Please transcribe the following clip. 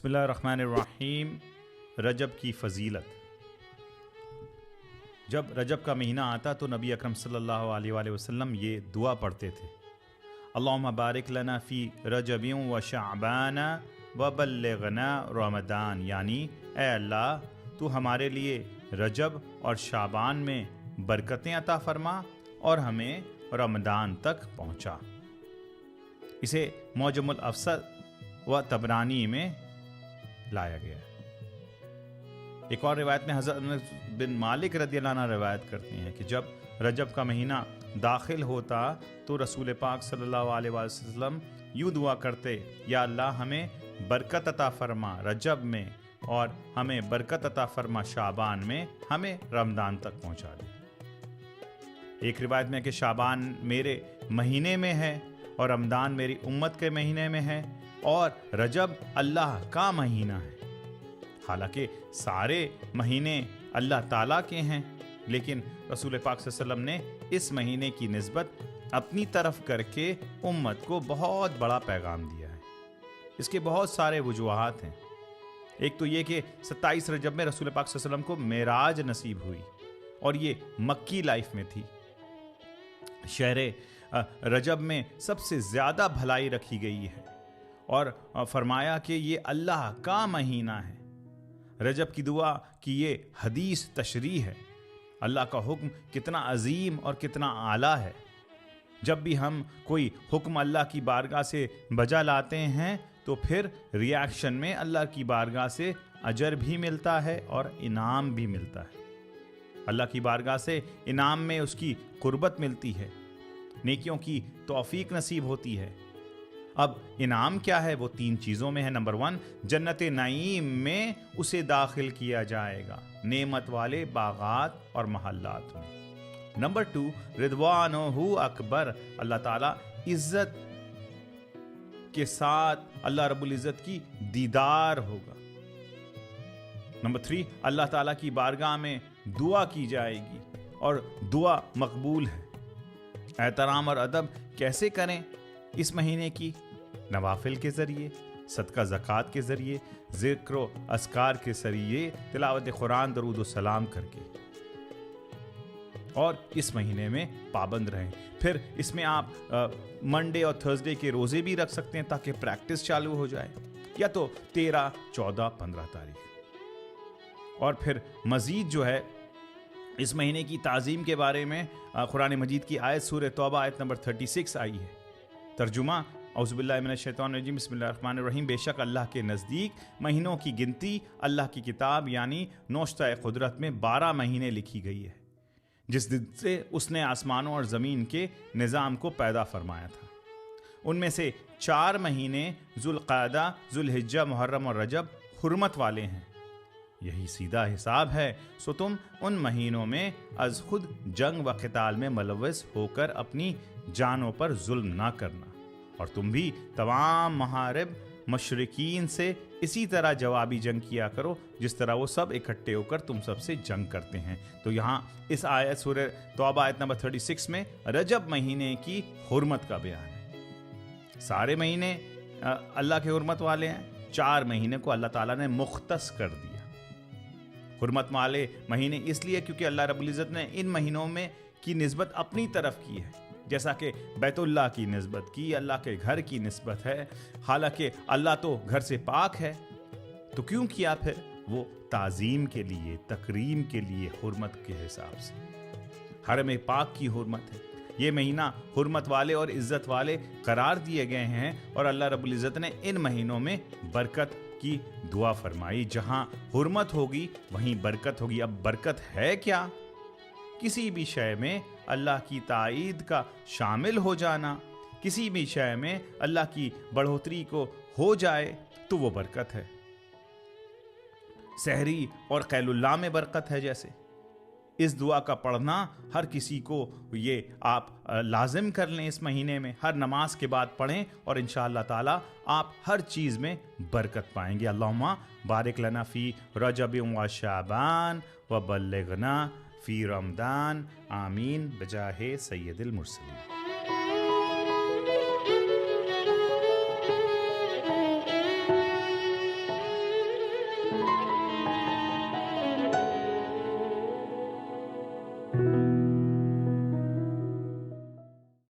بسم اللہ الرحمن الرحیم۔ رجب کی فضیلت۔ جب رجب کا مہینہ آتا تو نبی اکرم صلی اللہ علیہ وآلہ وسلم یہ دعا پڑھتے تھے، اللہم بارک لنا فی رجب و شعبان و بلغنا رمضان، یعنی اے اللہ تو ہمارے لیے رجب اور شعبان میں برکتیں عطا فرما اور ہمیں رمضان تک پہنچا۔ اسے معجم الافسد و طبرانی میں لایا گیا ہے۔ ایک اور روایت میں حضرت انس بن مالک رضی اللہ عنہ روایت کرتے ہیں کہ جب رجب کا مہینہ داخل ہوتا تو رسول پاک صلی اللہ علیہ وسلم یوں دعا کرتے، یا اللہ ہمیں برکت عطا فرما رجب میں اور ہمیں برکت عطا فرما شعبان میں، ہمیں رمضان تک پہنچا دے۔ ایک روایت میں کہ شعبان میرے مہینے میں ہے اور رمضان میری امت کے مہینے میں ہے اور رجب اللہ کا مہینہ ہے۔ حالانکہ سارے مہینے اللہ تعالیٰ کے ہیں، لیکن رسول پاک صلی اللہ علیہ وسلم نے اس مہینے کی نسبت اپنی طرف کر کے امت کو بہت بڑا پیغام دیا ہے۔ اس کے بہت سارے وجوہات ہیں۔ ایک تو یہ کہ 27 رجب میں رسول پاک صلی اللہ علیہ وسلم کو معراج نصیب ہوئی اور یہ مکی لائف میں تھی۔ شہر رجب میں سب سے زیادہ بھلائی رکھی گئی ہے اور فرمایا کہ یہ اللہ کا مہینہ ہے۔ رجب کی دعا کی یہ حدیث تشریح ہے۔ اللہ کا حکم کتنا عظیم اور کتنا اعلیٰ ہے۔ جب بھی ہم کوئی حکم اللہ کی بارگاہ سے بجا لاتے ہیں تو پھر ریاکشن میں اللہ کی بارگاہ سے اجر بھی ملتا ہے اور انعام بھی ملتا ہے۔ اللہ کی بارگاہ سے انعام میں اس کی قربت ملتی ہے، نیکیوں کی توفیق نصیب ہوتی ہے۔ اب انعام کیا ہے؟ وہ 3 چیزوں میں ہے۔ نمبر 1، جنت نعیم میں اسے داخل کیا جائے گا، نعمت والے باغات اور محلات میں۔ نمبر 2، رضوانہ اکبر، اللہ تعالیٰ عزت کے ساتھ اللہ رب العزت کی دیدار ہوگا۔ نمبر 3، اللہ تعالیٰ کی بارگاہ میں دعا کی جائے گی اور دعا مقبول ہے۔ احترام اور ادب کیسے کریں اس مہینے کی؟ نوافل کے ذریعے، صدقہ زکوٰۃ کے ذریعے، ذکر و اذکار کے ذریعے، تلاوت قرآن، درود و سلام کر کے، اور اس مہینے میں پابند رہیں۔ پھر اس میں آپ منڈے اور تھرسڈے کے روزے بھی رکھ سکتے ہیں تاکہ پریکٹس چالو ہو جائے، یا تو 13، 14، 15 تاریخ۔ اور پھر مزید جو ہے اس مہینے کی تعظیم کے بارے میں قرآن مجید کی آیت سورہ توبہ آیت نمبر 36 آئی ہے۔ ترجمہ، اعوذ باللہ من الشیطان الرجیم، بسم اللہ الرحمن الرحیم۔ بے شک اللہ کے نزدیک مہینوں کی گنتی اللہ کی کتاب یعنی نوشتہ قدرت میں 12 مہینے لکھی گئی ہے، جس دن سے اس نے آسمانوں اور زمین کے نظام کو پیدا فرمایا تھا۔ ان میں سے 4 مہینے ذوالقعدہ، ذوالحجہ، محرم اور رجب حرمت والے ہیں۔ یہی سیدھا حساب ہے، سو تم ان مہینوں میں از خود جنگ و قتال میں ملوث ہو کر اپنی جانوں پر ظلم نہ کرنا، اور تم بھی تمام محارب مشرکین سے اسی طرح جوابی جنگ کیا کرو جس طرح وہ سب اکٹھے ہو کر تم سب سے جنگ کرتے ہیں۔ تو یہاں اس آیت سورہ توبہ آیت نمبر 36 میں رجب مہینے کی حرمت کا بیان ہے۔ سارے مہینے اللہ کے حرمت والے ہیں، 4 مہینے کو اللہ تعالیٰ نے مختص کر دیا۔ حرمت والے مہینے اس لیے کیونکہ اللہ رب العزت نے ان مہینوں میں کی نسبت اپنی طرف کی ہے، جیسا کہ بیت اللہ کی نسبت کی، اللہ کے گھر کی نسبت ہے۔ حالانکہ اللہ تو گھر سے پاک ہے، تو کیوں کیا پھر؟ وہ تعظیم کے لیے، تکریم کے لیے، حرمت کے حساب سے۔ حرم پاک کی حرمت ہے۔ یہ مہینہ حرمت والے اور عزت والے قرار دیے گئے ہیں، اور اللہ رب العزت نے ان مہینوں میں برکت کی دعا فرمائی۔ جہاں حرمت ہوگی وہیں برکت ہوگی۔ اب برکت ہے کیا؟ کسی بھی شے میں اللہ کی تائید کا شامل ہو جانا، کسی بھی شے میں اللہ کی بڑھوتری کو ہو جائے تو وہ برکت ہے۔ سحری اور قیل اللہ میں برکت ہے۔ جیسے اس دعا کا پڑھنا ہر کسی کو یہ آپ لازم کر لیں، اس مہینے میں ہر نماز کے بعد پڑھیں، اور انشاءاللہ تعالی آپ ہر چیز میں برکت پائیں گے۔ اللہم بارک لنا فی رجب و شعبان و بلغنا فی رمضان، آمین بجاہ سید المرسلین۔